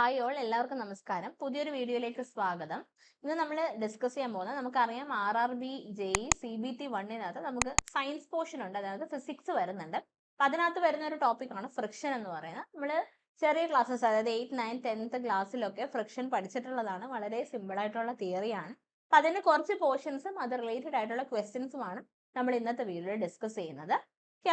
Hi all, എല്ലാവർക്കും നമസ്കാരം. പുതിയൊരു വീഡിയോയിലേക്ക് സ്വാഗതം. ഇന്ന് നമ്മൾ ഡിസ്കസ് ചെയ്യാൻ പോകുന്നത്, നമുക്കറിയാം RRB JEE CBT 1 നമുക്ക് സയൻസ് പോർഷൻ ഉണ്ട്, അതായത് ഫിസിക്സ് വരുന്നുണ്ട്. അപ്പൊ അതിനകത്ത് വരുന്ന ഒരു ടോപ്പിക്കാണ് ഫ്രിക്ഷൻ എന്ന് പറയുന്നത്. നമ്മൾ ചെറിയ ക്ലാസ്സസ്, അതായത് 8, 9, 10th ക്ലാസ്സിലൊക്കെ ഫ്രിക്ഷൻ പഠിച്ചിട്ടുള്ളതാണ്. വളരെ സിമ്പിൾ ആയിട്ടുള്ള തിയറിയാണ്. അപ്പൊ അതിന് കുറച്ച് പോർഷൻസും അത് റിലേറ്റഡ് ആയിട്ടുള്ള ക്വസ്റ്റ്യൻസുമാണ് നമ്മൾ ഇന്നത്തെ വീഡിയോയിൽ ഡിസ്കസ് ചെയ്യുന്നത്.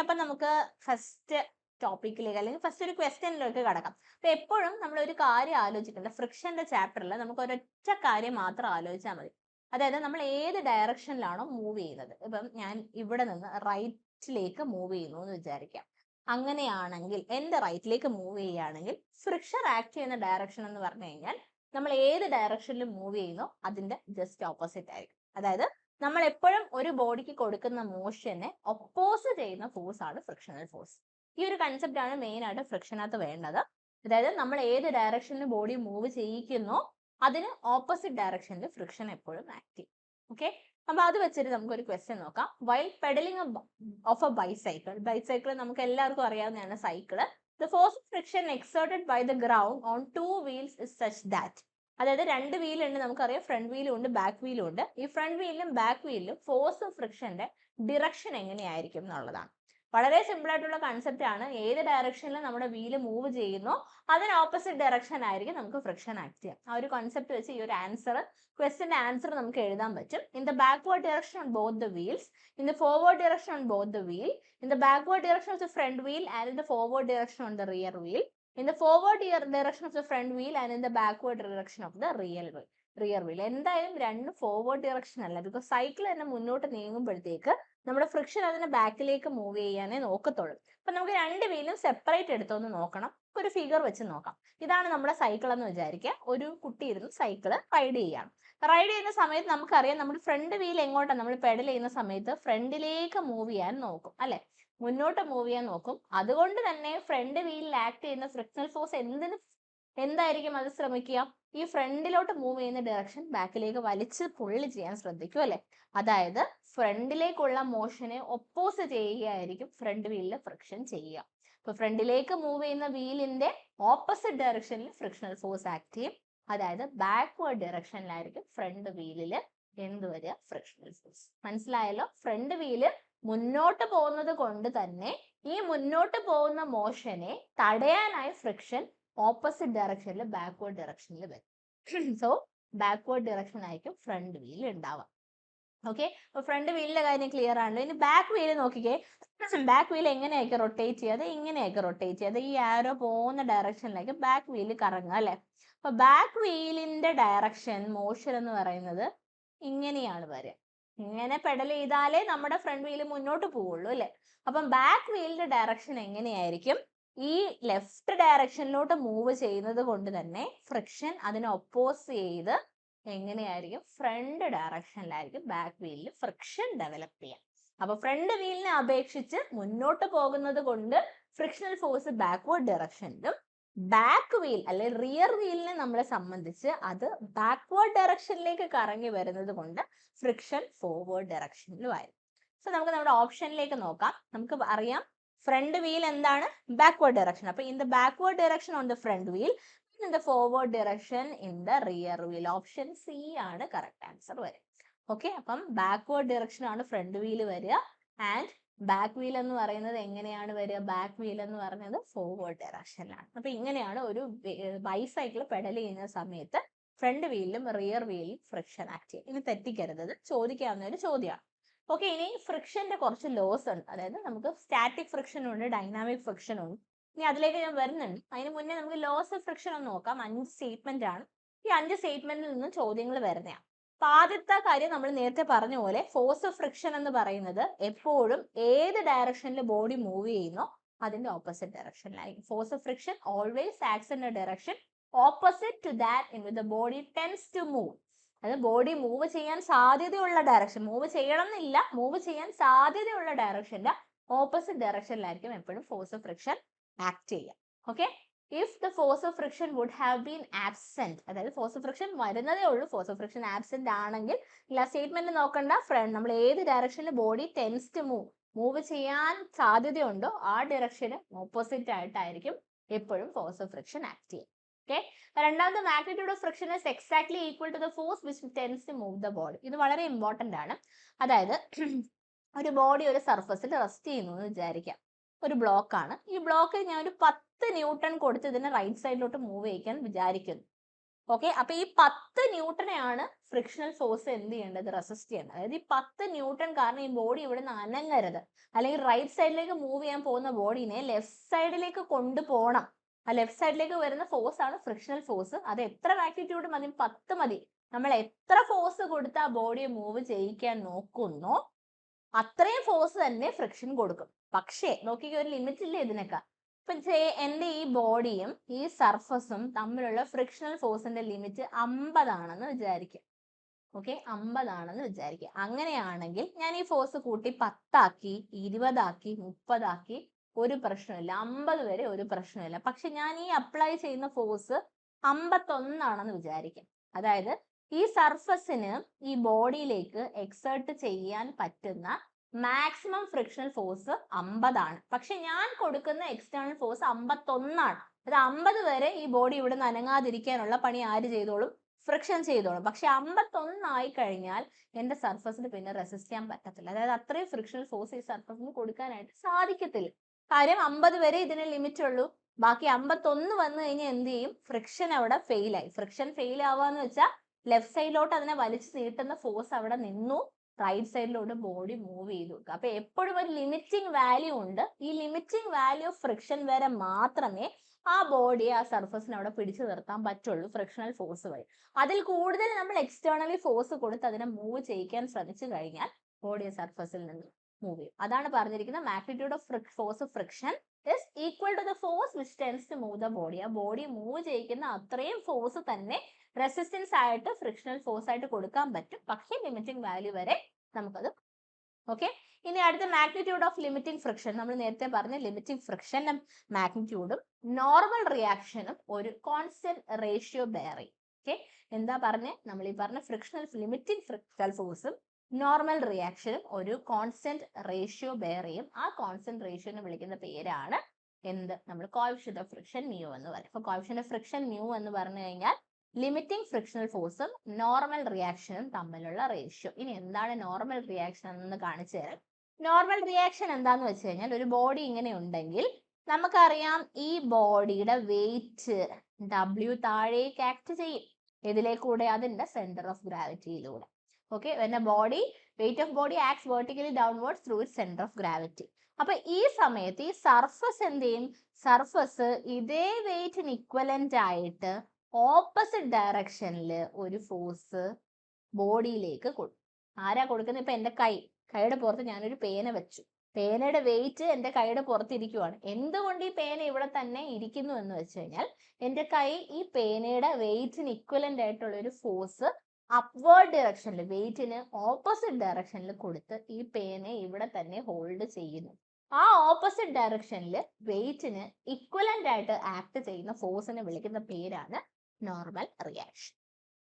അപ്പൊ നമുക്ക് ഫസ്റ്റ് ടോപ്പിക്കിലേക്ക് അല്ലെങ്കിൽ ഫസ്റ്റ് ഒരു ക്വസ്റ്റ്യനിലേക്ക് കടക്കാം. അപ്പൊ എപ്പോഴും നമ്മൾ ഒരു കാര്യം ആലോചിക്കേണ്ട, ഫ്രിക്ഷന്റെ ചാപ്റ്ററിൽ നമുക്ക് ഒരൊറ്റ കാര്യം മാത്രം ആലോചിച്ചാൽ മതി. അതായത് നമ്മൾ ഏത് ഡയറക്ഷനിലാണോ മൂവ് ചെയ്യുന്നത്. ഇപ്പം ഞാൻ ഇവിടെ നിന്ന് റൈറ്റിലേക്ക് മൂവ് ചെയ്യുന്നു എന്ന് വിചാരിക്കാം. അങ്ങനെയാണെങ്കിൽ എന്റെ റൈറ്റിലേക്ക് മൂവ് ചെയ്യുകയാണെങ്കിൽ ഫ്രിക്ഷൻ ആക്ട് ചെയ്യുന്ന ഡയറക്ഷൻ എന്ന് പറഞ്ഞു കഴിഞ്ഞാൽ നമ്മൾ ഏത് ഡയറക്ഷനിൽ മൂവ് ചെയ്യുന്നോ അതിന്റെ ജസ്റ്റ് ഓപ്പോസിറ്റ് ആയിരിക്കും. അതായത് നമ്മൾ എപ്പോഴും ഒരു ബോഡിക്ക് കൊടുക്കുന്ന മോഷനെ ഒപ്പോസ് ചെയ്യുന്ന ഫോഴ്സ് ആണ് ഫ്രിക്ഷണൽ ഫോഴ്സ്. ഈ ഒരു കൺസെപ്റ്റ് ആണ് മെയിൻ ആയിട്ട് ഫ്രിക്ഷനകത്ത് വേണ്ടത്. അതായത് നമ്മൾ ഏത് ഡയറക്ഷനിൽ ബോഡി മൂവ് ചെയ്യിക്കുന്നോ അതിന് ഓപ്പോസിറ്റ് ഡയറക്ഷനിൽ ഫ്രിക്ഷൻ എപ്പോഴും ആക്ട് ചെയ്യും. ഓക്കെ, അപ്പൊ അത് വെച്ചിട്ട് നമുക്ക് ഒരു ക്വസ്റ്റ്യൻ നോക്കാം. While pedalling of a bicycle നമുക്ക് എല്ലാവർക്കും അറിയാവുന്നതാണ് cycle. The force of friction exerted by the ground on 2 wheels is such that, അതായത് 2 വീൽ ഉണ്ട്, നമുക്കറിയാം ഫ്രണ്ട് വീലും ഉണ്ട് ബാക്ക് വീലും ഉണ്ട്. ഈ ഫ്രണ്ട് വീലിലും ബാക്ക് വീലിലും ഫോഴ്സ് ഓഫ് ഫ്രിക്ഷന്റെ ഡിറക്ഷൻ എങ്ങനെയായിരിക്കും എന്നുള്ളതാണ്. വളരെ സിമ്പിൾ ആയിട്ടുള്ള കൺസെപ്റ്റ് ആണ്. ഏത് ഡയറക്ഷനിൽ നമ്മുടെ വീല് മൂവ് ചെയ്യുന്നോ അതിന് ഓപ്പോസിറ്റ് ഡയറക്ഷൻ ആയിരിക്കും നമുക്ക് ഫ്രിക്ഷൻ ആക്ട് ചെയ്യാം. ആ ഒരു കൺസെപ്റ്റ് വെച്ച് ഈ ഒരു ക്വസ്റ്റ്യന്റെ ആൻസർ നമുക്ക് എഴുതാൻ പറ്റും. In the backward direction on both the wheels, in the forward direction on both the wheel, in the backward direction of the front wheel and in the forward direction on the rear wheel, in the forward direction of the front wheel and in the backward direction of the rear wheel. എന്തായാലും രണ്ട് forward direction അല്ല, because cycle തന്നെ മുന്നോട്ട് നീങ്ങുമ്പോഴത്തേക്ക് നമ്മുടെ friction അതിനെ ബാക്കിലേക്ക് move ചെയ്യാനേ നോക്കത്തുള്ളൂ. അപ്പൊ നമുക്ക് 2 വീലും സെപ്പറേറ്റ് എടുത്തൊന്ന് നോക്കണം. ഒരു ഫിഗർ വെച്ച് നോക്കാം. ഇതാണ് നമ്മുടെ സൈക്കിൾ എന്ന് വിചാരിക്കുക. ഒരു കുട്ടി ഇരുന്ന് സൈക്കിള് റൈഡ് ചെയ്യാണ്. റൈഡ് ചെയ്യുന്ന സമയത്ത് നമുക്കറിയാം നമ്മുടെ ഫ്രണ്ട് വീൽ എങ്ങോട്ടാണ്, നമ്മൾ പെഡൽ ചെയ്യുന്ന സമയത്ത് ഫ്രണ്ടിലേക്ക് മൂവ് ചെയ്യാൻ നോക്കും അല്ലെ, മുന്നോട്ട് മൂവ് ചെയ്യാൻ നോക്കും. അതുകൊണ്ട് തന്നെ ഫ്രണ്ട് വീലിൽ ആക്ട് ചെയ്യുന്ന ഫ്രിക്ഷണൽ ഫോഴ്സ് എന്തായിരിക്കും അത് ശ്രമിക്കുക, ഈ ഫ്രണ്ടിലോട്ട് മൂവ് ചെയ്യുന്ന ഡയറക്ഷൻ ബാക്കിലേക്ക് വലിച്ച് പുള്ളി ചെയ്യാൻ ശ്രദ്ധിക്കും അല്ലെ. അതായത് ഫ്രണ്ടിലേക്കുള്ള മോഷനെ ഒപ്പോസ് ചെയ്യുകയായിരിക്കും ഫ്രണ്ട് വീലിൽ ഫ്രിക്ഷൻ ചെയ്യുക. അപ്പൊ ഫ്രണ്ടിലേക്ക് മൂവ് ചെയ്യുന്ന വീലിന്റെ ഓപ്പോസിറ്റ് ഡയറക്ഷനിൽ ഫ്രിക്ഷണൽ ഫോഴ്സ് ആക്ട് ചെയ്യും. അതായത് ബാക്ക്വേർഡ് ഡയറക്ഷനിലായിരിക്കും ഫ്രണ്ട് വീലില് എന്ത് വരിക, ഫ്രിക്ഷണൽ ഫോഴ്സ്. മനസ്സിലായല്ലോ? ഫ്രണ്ട് വീല് മുന്നോട്ട് പോകുന്നത് കൊണ്ട് തന്നെ ഈ മുന്നോട്ട് പോകുന്ന മോഷനെ തടയാനായി ഫ്രിക്ഷൻ ഓപ്പോസിറ്റ് ഡയറക്ഷനിൽ ബാക്ക്വേർഡ് ഡയറക്ഷനിൽ വരും. സോ ബാക്ക്വേർഡ് ഡയറക്ഷൻ ആയിരിക്കും ഫ്രണ്ട് വീൽ ഉണ്ടാവുക. ഓക്കെ, അപ്പൊ ഫ്രണ്ട് വീലിന്റെ കാര്യം ക്ലിയർ ആണല്ലോ. ഇനി ബാക്ക് വീല് നോക്കിക്കേ. ബാക്ക് വീൽ എങ്ങനെയായിരിക്കും റൊട്ടേറ്റ് ചെയ്യാതെ, ഇങ്ങനെയൊക്കെ റൊട്ടേറ്റ് ചെയ്യാതെ ഈ ആരോ പോകുന്ന ഡയറക്ഷനിലേക്ക് ബാക്ക് വീല് കറങ്ങുക അല്ലെ. അപ്പൊ ബാക്ക് വീലിന്റെ ഡയറക്ഷൻ മോഷൻ എന്ന് പറയുന്നത് ഇങ്ങനെയാണ് വരിക. ഇങ്ങനെ പെഡൽ ചെയ്താലേ നമ്മുടെ ഫ്രണ്ട് വീല് മുന്നോട്ട് പോവുള്ളൂ അല്ലെ. അപ്പം ബാക്ക് വീലിന്റെ ഡയറക്ഷൻ എങ്ങനെയായിരിക്കും, ഈ ലെഫ്റ്റ് ഡയറക്ഷനിലോട്ട് മൂവ് ചെയ്യുന്നത് കൊണ്ട് തന്നെ ഫ്രിക്ഷൻ അതിനെ ഒപ്പോസ് ചെയ്ത് എങ്ങനെയായിരിക്കും, ഫ്രണ്ട് ഡയറക്ഷനിലായിരിക്കും ബാക്ക് വീലിൽ ഫ്രിക്ഷൻ ഡെവലപ്പ് ചെയ്യാം. അപ്പൊ ഫ്രണ്ട് വീലിനെ അപേക്ഷിച്ച് മുന്നോട്ട് പോകുന്നത് കൊണ്ട് ഫ്രിക്ഷണൽ ഫോഴ്സ് ബാക്ക്വേർഡ് ഡയറക്ഷനിലും, ബാക്ക് വീൽ അല്ലെ റിയർ വീലിനെ നമ്മളെ സംബന്ധിച്ച് അത് ബാക്ക്വേർഡ് ഡയറക്ഷനിലേക്ക് കറങ്ങി വരുന്നത് കൊണ്ട് ഫ്രിക്ഷൻ ഫോർവേഡ് ഡയറക്ഷനിലും ആയിരിക്കും. സോ നമുക്ക് നമ്മുടെ ഓപ്ഷനിലേക്ക് നോക്കാം. നമുക്ക് അറിയാം ഫ്രണ്ട് വീൽ എന്താണ്, ബാക്ക്വേർഡ് ഡയറക്ഷൻ. അപ്പൊ in the backward direction on the front wheel, in the forward direction in the rear wheel. Option C ആണ് കറക്റ്റ് ആൻസർ വരിക. ഓക്കെ, അപ്പം ബാക്ക്വേർഡ് ഡയറക്ഷൻ ആണ് ഫ്രണ്ട് വീൽ വരിക. ആൻഡ് ബാക്ക് വീൽ എന്ന് പറയുന്നത് എങ്ങനെയാണ് വരിക, ബാക്ക് വീൽ എന്ന് പറയുന്നത് ഫോർവേഡ് ഡയറക്ഷനിലാണ്. അപ്പൊ ഇങ്ങനെയാണ് ഒരു ബൈസൈക്കിൾ പെഡൽ ചെയ്യുന്ന സമയത്ത് ഫ്രണ്ട് വീലിലും റിയർ വീലിലും ഫ്രിക്ഷൻ ആക്ട് ചെയ്യും. ഇനി തെറ്റിക്കരുത്, ചോദിക്കാവുന്ന ഒരു ചോദ്യമാണ്. ഓക്കെ, ഇനി ഫ്രിക്ഷന്റെ കുറച്ച് ലോസ് ഉണ്ട്. അതായത് നമുക്ക് സ്റ്റാറ്റിക് ഫ്രിക്ഷൻ ഉണ്ട്, ഡൈനാമിക് ഫ്രിക്ഷൻ ഉണ്ട്. ഇനി അതിലേക്ക് ഞാൻ വരുന്നുണ്ട്. അതിന് മുന്നേ നമുക്ക് ലോസ് ഓഫ് ഫ്രിക്ഷൻ ഒന്ന് നോക്കാം. 5 സ്റ്റേറ്റ്മെന്റ് ആണ്. ഈ 5 സ്റ്റേറ്റ്മെന്റിൽ നിന്നും ചോദ്യങ്ങൾ വരുന്നതാണ്. അപ്പൊ ആദ്യത്തെ കാര്യം നമ്മൾ നേരത്തെ പറഞ്ഞ പോലെ ഫോഴ്സ് ഓഫ് ഫ്രിക്ഷൻ എന്ന് പറയുന്നത് എപ്പോഴും ഏത് ഡയറക്ഷനിൽ ബോഡി മൂവ് ചെയ്യുന്നോ അതിന്റെ ഓപ്പോസിറ്റ് ഡയറക്ഷനിലായിരിക്കും. Force of friction always acts in a direction opposite to that in which the body tends to move. അത് ബോഡി മൂവ് ചെയ്യാൻ സാധ്യതയുള്ള ഡയറക്ഷൻ, മൂവ് ചെയ്യണം എന്നില്ല, മൂവ് ചെയ്യാൻ സാധ്യതയുള്ള ഡയറക്ഷന്റെ ഓപ്പോസിറ്റ് ഡയറക്ഷനിലായിരിക്കും എപ്പോഴും ഫോഴ്സ് ഓഫ് ഫ്രിക്ഷൻ ആക്ട് ചെയ്യുക. Okay, if the force of friction would have been absent, അതായത് ഫോഴ്സ് ഓഫ് ഫ്രിക്ഷൻ വരുന്നതേ ഉള്ളൂ, ഫോഴ്സ് ഓഫ് ഫ്രിക്ഷൻ ആബ്സെന്റ് ആണെങ്കിൽ ഇല്ല, സ്റ്റേറ്റ്മെന്റ് നോക്കണ്ട, നമ്മൾ ഏത് ഡയറക്ഷനിൽ ബോഡി ടെൻഡ്സ് ടു മൂവ് ചെയ്യാൻ സാധ്യതയുണ്ടോ ആ ഡയറക്ഷന് ഓപ്പോസിറ്റ് ആയിട്ടായിരിക്കും എപ്പോഴും ഫോഴ്സ് ഓഫ് ഫ്രിക്ഷൻ ആക്ട് ചെയ്യുക. ഓക്കെ, രണ്ടാമത്തെ magnitude of friction is exactly equal to the force which tends to move the body. ഇത് വളരെ ഇമ്പോർട്ടന്റ് ആണ്. അതായത് ഒരു ബോഡി ഒരു സർഫസിൽ റെസ്റ്റ് ചെയ്യുന്നു എന്ന് വിചാരിക്കാം. ഒരു ബ്ലോക്ക് ആണ്. ഈ ബ്ലോക്കിൽ ഞാൻ ഒരു 10 ന്യൂട്ടൺ കൊടുത്ത് ഇതിനെ റൈറ്റ് സൈഡിലോട്ട് മൂവ് ചെയ്യിക്കാൻ വിചാരിക്കുന്നു. ഓക്കെ, അപ്പൊ ഈ 10 ന്യൂട്ടനെയാണ് ഫ്രിക്ഷണൽ ഫോഴ്സ് എന്ത് ചെയ്യേണ്ടത്, റെസിസ്റ്റ് ചെയ്യേണ്ടത്. അതായത് ഈ 10 ന്യൂട്ടൺ കാരണം ഈ ബോഡി ഇവിടെ നിന്ന് അനങ്ങരുത്, അല്ലെങ്കിൽ റൈറ്റ് സൈഡിലേക്ക് മൂവ് ചെയ്യാൻ പോകുന്ന ബോഡീനെ ലെഫ്റ്റ് സൈഡിലേക്ക് കൊണ്ടുപോകണം. ആ ലെഫ്റ്റ് സൈഡിലേക്ക് വരുന്ന ഫോഴ്സ് ആണ് ഫ്രിക്ഷണൽ ഫോഴ്സ്. അത് എത്ര മാഗ്നിറ്റ്യൂഡ് മതി, 10 മതി. നമ്മൾ എത്ര ഫോഴ്സ് കൊടുത്ത് ആ ബോഡിയെ മൂവ് ചെയ്യിക്കാൻ നോക്കുന്നോ അത്രയും ഫോഴ്സ് തന്നെ ഫ്രിക്ഷൻ കൊടുക്കും. പക്ഷേ നോക്കിക്കോ, ഒരു ലിമിറ്റ് ഇല്ലേ ഇതിനൊക്കെ. ഇപ്പൊ എന്റെ ഈ ബോഡിയും ഈ സർഫസും തമ്മിലുള്ള ഫ്രിക്ഷണൽ ഫോഴ്സിന്റെ ലിമിറ്റ് 50 ആണെന്ന് വിചാരിക്കുക. ഓക്കെ, 50 ആണെന്ന് വിചാരിക്കുക. അങ്ങനെയാണെങ്കിൽ ഞാൻ ഈ ഫോഴ്സ് കൂട്ടി 10 ആക്കി, 20 ആക്കി, 30 ആക്കി, ഒരു പ്രശ്നമില്ല. 50 വരെ ഒരു പ്രശ്നമില്ല. പക്ഷെ ഞാൻ ഈ അപ്ലൈ ചെയ്യുന്ന ഫോഴ്സ് 51 ആണെന്ന് വിചാരിക്കാം. അതായത് ഈ സർഫസിന് ഈ ബോഡിയിലേക്ക് എക്സേർട്ട് ചെയ്യാൻ പറ്റുന്ന മാക്സിമം ഫ്രിക്ഷണൽ ഫോഴ്സ് 50 ആണ്. പക്ഷെ ഞാൻ കൊടുക്കുന്ന എക്സ്റ്റേണൽ ഫോഴ്സ് 51 ആണ്. അത് 50 വരെ ഈ ബോഡി ഇവിടെ നിന്ന് അനങ്ങാതിരിക്കാനുള്ള പണി ആര് ചെയ്തോളും, ഫ്രിക്ഷൻ ചെയ്തോളും. പക്ഷെ 51 ആയി കഴിഞ്ഞാൽ എന്റെ സർഫസിന് പിന്നെ റെസിസ്റ്റ് ചെയ്യാൻ പറ്റത്തില്ല. അതായത് അത്രയും ഫ്രിക്ഷണൽ ഫോഴ്സ് ഈ സർഫസിന് കൊടുക്കാനായിട്ട് സാധിക്കത്തില്ല. കാര്യം 50 വരെ ഇതിന് ലിമിറ്റ് ഉള്ളൂ. ബാക്കി 51 വന്നു കഴിഞ്ഞാൽ എന്ത് ചെയ്യും, ഫ്രിക്ഷൻ അവിടെ ഫെയിൽ ആയി. ഫ്രിക്ഷൻ ഫെയിൽ ആവാന്ന് വെച്ചാൽ ലെഫ്റ്റ് സൈഡിലോട്ട് അതിനെ വലിച്ചു നീട്ടുന്ന ഫോഴ്സ് അവിടെ നിന്നു, റൈറ്റ് സൈഡിലോട്ട് ബോഡി മൂവ് ചെയ്തു. അപ്പൊ എപ്പോഴും ഒരു ലിമിറ്റിംഗ് വാല്യൂ ഉണ്ട്. ഈ ലിമിറ്റിംഗ് വാല്യൂ ഓഫ് ഫ്രിക്ഷൻ വരെ മാത്രമേ ആ ബോഡിയെ ആ സർഫസിന് അവിടെ പിടിച്ചു നിർത്താൻ പറ്റുള്ളൂ ഫ്രിക്ഷണൽ ഫോഴ്സ് വഴി. അതിൽ കൂടുതൽ നമ്മൾ എക്സ്റ്റേണലി ഫോഴ്സ് കൊടുത്ത് അതിനെ മൂവ് ചെയ്യിക്കാൻ ശ്രമിച്ചു കഴിഞ്ഞാൽ ബോഡി സർഫസിൽ നിന്ന് മൂവ് ചെയ്യും. അതാണ് പറഞ്ഞിരിക്കുന്നത്, magnitude of force of friction is equal to the force which tends to move the body. ആ ബോഡി മൂവ് ചെയ്യിക്കുന്ന അത്രയും ഫോഴ്സ് തന്നെ റെസിസ്റ്റൻസ് ആയിട്ട് ഫ്രിക്ഷണൽ ഫോഴ്സ് ആയിട്ട് കൊടുക്കാൻ പറ്റും. പക്ഷേ ലിമിറ്റിംഗ് വാല്യൂ വരെ നമുക്കത്. ഓക്കെ, ഇനി അടുത്ത മാഗ്നിറ്റ്യൂഡ് ഓഫ് ലിമിറ്റിംഗ് ഫ്രിക്ഷൻ. നമ്മൾ നേരത്തെ പറഞ്ഞ ലിമിറ്റിംഗ് ഫ്രിക്ഷനും മാഗ്നിറ്റ്യൂഡും നോർമൽ റിയാക്ഷനും ഒരു കോൺസ്റ്റന്റ് റേഷ്യോ ബെയർ ചെയ്യും. ഓക്കെ, എന്താ പറഞ്ഞേ, നമ്മൾ ഈ പറഞ്ഞ ഫ്രിക്ഷണൽ ലിമിറ്റിംഗ് ഫ്രിക്ഷണൽ ഫോഴ്സും നോർമൽ റിയാക്ഷനും ഒരു കോൺസ്റ്റന്റ് റേഷ്യോ ബെയർ ചെയ്യും. ആ കോൺസ്റ്റന്റ് റേഷ്യോനെ വിളിക്കുന്ന പേരാണ് എന്ത്, നമ്മൾ കോഎഫിഷ്യന്റ് ഓഫ് ഫ്രിക്ഷൻ മ്യൂ എന്ന് പറയും. അപ്പൊ കോഎഫിഷ്യന്റ് ഓഫ് ഫ്രിക്ഷൻ മ്യൂ എന്ന് പറഞ്ഞു കഴിഞ്ഞാൽ ലിമിറ്റിംഗ് ഫ്രിക്ഷണൽ ഫോഴ്സും നോർമൽ റിയാക്ഷനും തമ്മിലുള്ള റേഷ്യോ. ഇനി എന്താണ് നോർമൽ റിയാക്ഷൻ എന്ന് കാണിച്ചു തരാം. നോർമൽ റിയാക്ഷൻ എന്താന്ന് വെച്ച് കഴിഞ്ഞാൽ, ഒരു ബോഡി ഇങ്ങനെ ഉണ്ടെങ്കിൽ നമുക്കറിയാം ഈ ബോഡിയുടെ വെയിറ്റ് W താഴേക്ക് ആക്ട് ചെയ്യും. ഇതിലേക്കൂടെ, അതിന്റെ സെന്റർ ഓഫ് ഗ്രാവിറ്റിയിലൂടെ. Okay, when a body weight of body acts vertically downwards through its center of gravity. അപ്പൊ ഈ സമയത്ത് ഈ സർഫസ് എന്ത് ചെയ്യും, സർഫസ് ഇതേ വെയിറ്റിന് ഇക്വലന്റ് ആയിട്ട് ഓപ്പോസിറ്റ് ഡയറക്ഷനിൽ ഒരു ഫോഴ്സ് ബോഡിയിലേക്ക് കൊടുക്കും. ആരാ കൊടുക്കുന്നത്, ഇപ്പൊ എന്റെ കൈയുടെ പുറത്ത് ഞാനൊരു പേന വെച്ചു. പേനയുടെ വെയിറ്റ് എന്റെ കൈയുടെ പുറത്തിരിക്കുവാണ്. എന്തുകൊണ്ട് ഈ പേന ഇവിടെ തന്നെ ഇരിക്കുന്നു എന്ന് വെച്ച് കഴിഞ്ഞാൽ, എന്റെ കൈ ഈ പേനയുടെ വെയിറ്റിന് ഇക്വലന്റ് ആയിട്ടുള്ള ഒരു ഫോഴ്സ് അപ്വേർഡ് ഡയറക്ഷനിൽ, വെയിറ്റിന് ഓപ്പോസിറ്റ് ഡയറക്ഷനിൽ കൊടുത്ത് ഈ പേനയെ ഇവിടെ തന്നെ ഹോൾഡ് ചെയ്യുന്നു. ആ ഓപ്പോസിറ്റ് ഡയറക്ഷനിൽ വെയിറ്റിന് ഇക്വലന്റ് ആയിട്ട് ആക്ട് ചെയ്യുന്ന ഫോഴ്സിനെ വിളിക്കുന്ന പേരാണ് നോർമൽ റിയാക്ഷൻ.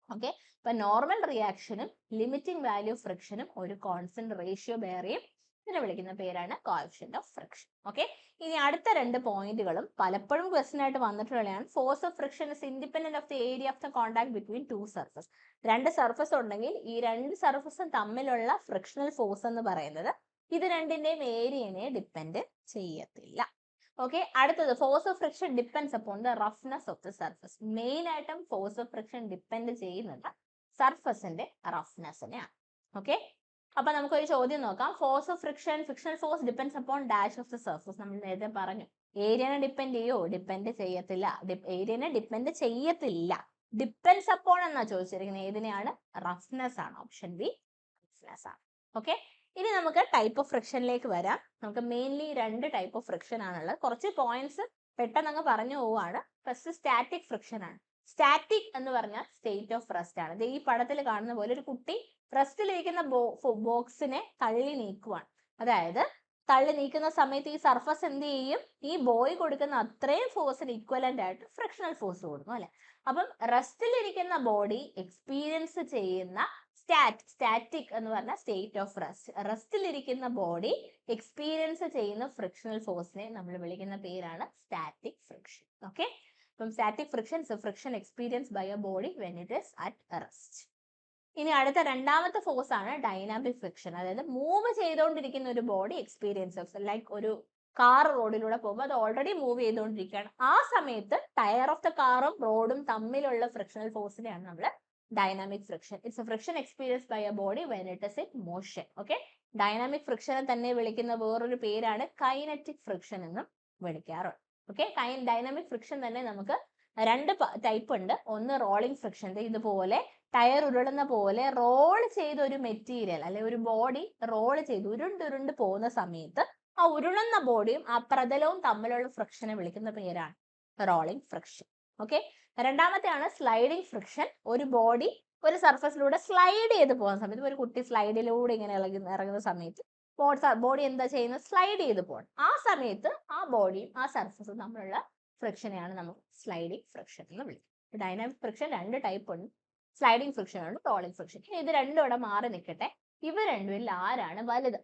ഓക്കെ, അപ്പൊ നോർമൽ റിയാക്ഷനും ലിമിറ്റിംഗ് വാല്യൂ ഓഫ് ഫ്രിക്ഷനും ഒരു കോൺസ്റ്റന്റ് റേഷ്യോ ബെയർ ചെയ്യും. ഇതിനെ വിളിക്കുന്ന പേരാണ് കോഎഫിഷ്യന്റ് ഓഫ് ഫ്രിക്ഷൻ. ഓക്കെ, ഇനി അടുത്ത രണ്ട് പോയിന്റുകളും പലപ്പോഴും ക്വസ്റ്റ്യൻ ആയിട്ട് വന്നിട്ടുള്ളതാണ്. Force of friction is independent of the area of the contact between two surface. രണ്ട് സർഫസ് ഉണ്ടെങ്കിൽ ഈ രണ്ട് സർഫസും തമ്മിലുള്ള ഫ്രിക്ഷണൽ ഫോഴ്സ് എന്ന് പറയുന്നത് ഇത് രണ്ടിന്റെയും ഏരിയനെ ഡിപ്പെൻഡ് ചെയ്യത്തില്ല. ഓക്കെ, അടുത്തത് force of friction depends upon the roughness of the surface. Main ആയിട്ടും ഫോഴ്സ് ഓഫ് ഫ്രിക്ഷൻ ഡിപ്പെൻഡ് ചെയ്യുന്നത് സർഫസിന്റെ റഫ്നെസ്സിനെയാണ്. ഓക്കെ, അപ്പൊ നമുക്കൊരു ചോദ്യം നോക്കാം. Force of friction, frictional force depends upon dash of the surface. നമ്മൾ നേരത്തെ പറഞ്ഞു, ഏരിയനെ ഡിപ്പെൻഡ് ചെയ്യോ, ഡിപ്പെൻഡ് ചെയ്യത്തില്ല. ഏരിയനെ ഡിപ്പെൻഡ് ചെയ്യത്തില്ല, ഡിപ്പെൻഡ്സ് അപ്പോൺ എന്നാ ചോദിച്ചിരിക്കുന്നത്. ഏതിനെയാണ്, റഫ്നെസ് ആണ്. ഓപ്ഷൻ ബി റഫ്നെസ് ആണ്. ഓക്കെ, ഇനി നമുക്ക് ടൈപ്പ് ഓഫ് ഫ്രിക്ഷനിലേക്ക് വരാം. നമുക്ക് മെയിൻലി രണ്ട് ടൈപ്പ് ഓഫ് ഫ്രിക്ഷൻ ആണുള്ളത്. കുറച്ച് പോയിന്റ്സ് പെട്ടെന്ന് അങ്ങ് പറഞ്ഞു പോവാണ്. ഫസ്റ്റ് സ്റ്റാറ്റിക് ഫ്രിക്ഷൻ ആണ്. സ്റ്റാറ്റിക് എന്ന് പറഞ്ഞാൽ സ്റ്റേറ്റ് ഓഫ് റെസ്റ്റ് ആണ്. ഈ പടത്തിൽ കാണുന്ന പോലെ ഒരു കുട്ടി റെസ്റ്റിലിരിക്കുന്ന ബോക്സിനെ തള്ളി നീക്കുവാണ്. അതായത് തള്ളി നീക്കുന്ന സമയത്ത് ഈ സർഫസ് എന്ത് ചെയ്യും, ഈ ബോയ് കൊടുക്കുന്ന അത്രയും ഫോഴ്സിന് ഇക്വലന്റ് ആയിട്ട് ഫ്രിക്ഷണൽ ഫോഴ്സ് കൊടുക്കും അല്ലെ. അപ്പം റെസ്റ്റിലിരിക്കുന്ന ബോഡി എക്സ്പീരിയൻസ് ചെയ്യുന്ന സ്റ്റാറ്റിക് എന്ന് പറഞ്ഞ സ്റ്റേറ്റ് ഓഫ് റെസ്റ്റ്. റെസ്റ്റിലിരിക്കുന്ന ബോഡി എക്സ്പീരിയൻസ് ചെയ്യുന്ന ഫ്രിക്ഷണൽ ഫോഴ്സിനെ നമ്മൾ വിളിക്കുന്ന പേരാണ് സ്റ്റാറ്റിക് ഫ്രിക്ഷൻ. ഓക്കെ, അപ്പം static friction is a friction experience by a body when it is at rest. ഇനി അടുത്ത രണ്ടാമത്തെ ഫോഴ്സ് ആണ് ഡൈനാമിക് ഫ്രിക്ഷൻ. അതായത് മൂവ് ചെയ്തുകൊണ്ടിരിക്കുന്ന ഒരു ബോഡി എക്സ്പീരിയൻസ്, ലൈക്ക് ഒരു കാർ റോഡിലൂടെ പോകുമ്പോൾ അത് ഓൾറെഡി മൂവ് ചെയ്തുകൊണ്ടിരിക്കുകയാണ്. ആ സമയത്ത് ടയർ ഓഫ് ദ കാറും റോഡും തമ്മിലുള്ള ഫ്രിക്ഷണൽ ഫോഴ്സിനെയാണ് നമ്മൾ dynamic friction. It's a friction experience by a body when it is in motion. Okay, dynamic ഫ്രിക്ഷനെ തന്നെ വിളിക്കുന്ന വേറൊരു പേരാണ് കൈനറ്റിക് ഫ്രിക്ഷൻ എന്നും വിളിക്കാറുണ്ട്. ഓക്കെ, ഡൈനാമിക് ഫ്രിക്ഷൻ തന്നെ നമുക്ക് രണ്ട് ടൈപ്പ് ഉണ്ട്. ഒന്ന് റോളിംഗ് ഫ്രിക്ഷൻ, ഇതുപോലെ ടയർ ഉരുളുന്ന പോലെ റോൾ ചെയ്ത ഒരു മെറ്റീരിയൽ അല്ലെ ഒരു ബോഡി റോൾ ചെയ്ത് ഉരുണ്ടുരുണ്ട് പോകുന്ന സമയത്ത് ആ ഉരുളുന്ന ബോഡിയും ആ പ്രതലവും തമ്മിലുള്ള ഫ്രിക്ഷനെ വിളിക്കുന്ന പേരാണ് റോളിംഗ് ഫ്രിക്ഷൻ. ഓക്കെ, രണ്ടാമത്തെയാണ് സ്ലൈഡിംഗ് ഫ്രിക്ഷൻ. ഒരു ബോഡി ഒരു സർഫസിലൂടെ സ്ലൈഡ് ചെയ്ത് പോകുന്ന സമയത്ത്, ഒരു കുട്ടി സ്ലൈഡിലൂടെ ഇങ്ങനെ ഇറങ്ങുന്ന സമയത്ത് ബോഡി എന്താ ചെയ്യുന്നത്? സ്ലൈഡ് ചെയ്ത് പോകണം. ആ സമയത്ത് ആ ബോഡിയും ആ സർഫസും തമ്മിലുള്ള ഫ്രിക്ഷനെയാണ് നമുക്ക് സ്ലൈഡിംഗ് ഫ്രിക്ഷൻ എന്ന് വിളിക്കുന്നത്. ഡൈനാമിക് ഫ്രിക്ഷൻ രണ്ട് ടൈപ്പ് ഉണ്ട്, സ്ലൈഡിംഗ് ഫ്രിക്ഷൻ ആണ്, റോളിംഗ് ഫ്രിക്ഷൻ. ഇനി ഇത് രണ്ടും ഇവിടെ മാറി നിൽക്കട്ടെ. ഇവ രണ്ടുമിൽ ആരാണ് വലുത്?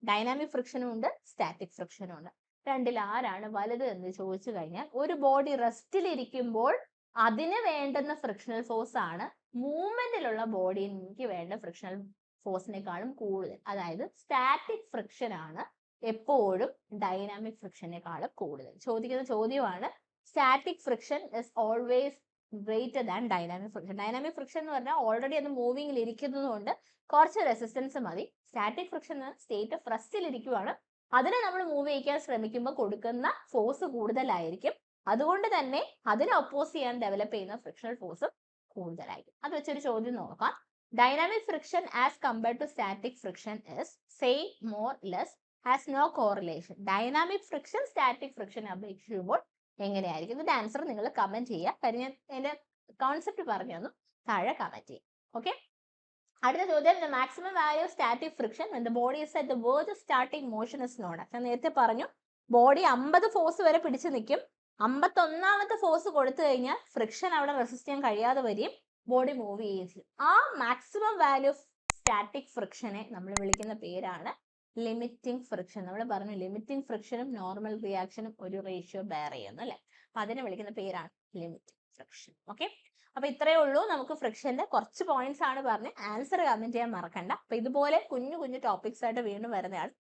ഡൈനാമിക് ഫ്രിക്ഷനും ഉണ്ട്, സ്റ്റാറ്റിക് ഫ്രിക്ഷനും ഉണ്ട്. രണ്ടിൽ ആരാണ് വലുത് എന്ന് ചോദിച്ചു കഴിഞ്ഞാൽ, ഒരു ബോഡി റെസ്റ്റിലിരിക്കുമ്പോൾ അതിന് വേണ്ടുന്ന ഫ്രിക്ഷണൽ ഫോഴ്സ് ആണ് മൂവ്മെന്റിലുള്ള ബോഡിക്ക് വേണ്ട ഫ്രിക്ഷണൽ ഫോഴ്സിനേക്കാളും കൂടുതൽ. അതായത് സ്റ്റാറ്റിക് ഫ്രിക്ഷൻ ആണ് എപ്പോഴും ഡൈനാമിക് ഫ്രിക്ഷനേക്കാളും കൂടുതൽ. ചോദിക്കുന്ന ചോദ്യമാണ്, static friction is always greater than dynamic friction. Dynamic friction എന്ന് പറഞ്ഞാൽ ഓൾറെഡി അത് മൂവിങ്ങിൽ ഇരിക്കുന്നതുകൊണ്ട് കുറച്ച് റെസിസ്റ്റൻസ് മതി. സ്റ്റാറ്റിക് ഫ്രിക്ഷൻ സ്റ്റേറ്റ് ഓഫ് റെസ്റ്റിൽ ഇരിക്കുവാണ്, അതിനെ നമ്മൾ മൂവ് ചെയ്യിക്കാൻ ശ്രമിക്കുമ്പോൾ കൊടുക്കുന്ന ഫോഴ്സ് കൂടുതലായിരിക്കും. അതുകൊണ്ട് തന്നെ അതിനെ ഒപ്പോസ് ചെയ്യാൻ ഡെവലപ്പ് ചെയ്യുന്ന ഫ്രിക്ഷണൽ ഫോഴ്സും കൂടുതലായിരിക്കും. അത് വെച്ചൊരു ചോദ്യം നോക്കാം. Dynamic friction as compared to static friction is same, more, less, has no correlation. Dynamic friction static friction അപേക്ഷിക്കുമ്പോൾ എങ്ങനെയായിരിക്കും? ഇതിന്റെ ആൻസർ നിങ്ങൾ കമന്റ് ചെയ്യുക. കാര്യം ഞാൻ എന്റെ കോൺസെപ്റ്റ് പറഞ്ഞു തന്നു, താഴെ കമന്റ് ചെയ്യും. ഓക്കെ, അടുത്ത ചോദ്യം, the maximum value of static friction when the body is at the verge of starting motion is known as. ഞാൻ നേരത്തെ പറഞ്ഞു, ബോഡി 50 ഫോഴ്സ് വരെ പിടിച്ചു നിൽക്കും. 51ാമത്തെ ഫോഴ്സ് കൊടുത്തു കഴിഞ്ഞാൽ ഫ്രിക്ഷൻ അവിടെ റെസിസ്റ്റ് ചെയ്യാൻ കഴിയാതെ വരികയും ബോഡി മൂവ് ചെയ്യുകയും ചെയ്യും. ആ മാക്സിമം വാല്യൂ ഓഫ് സ്റ്റാറ്റിക് ഫ്രിക്ഷനെ നമ്മൾ വിളിക്കുന്ന പേരാണ് ലിമിറ്റിംഗ് ഫ്രിക്ഷൻ. നമ്മൾ പറഞ്ഞു ലിമിറ്റിംഗ് ഫ്രിക്ഷനും നോർമൽ റിയാക്ഷനും ഒരു റേഷ്യോ ബെയർ ചെയ്യുന്നു അല്ലെ, അപ്പൊ അതിനെ വിളിക്കുന്ന പേരാണ് ലിമിറ്റിംഗ് ഫ്രിക്ഷൻ. ഓക്കെ, അപ്പൊ ഇത്രയേ ഉള്ളൂ. നമുക്ക് ഫ്രിക്ഷന്റെ കുറച്ച് പോയിന്റ്സ് ആണ് പറഞ്ഞ്. ആൻസർ കമന്റ് ചെയ്യാൻ മറക്കണ്ട. അപ്പൊ ഇതുപോലെ കുഞ്ഞു കുഞ്ഞു ടോപ്പിക്സ് ആയിട്ട് വീണ്ടും വരുന്നതാണ്.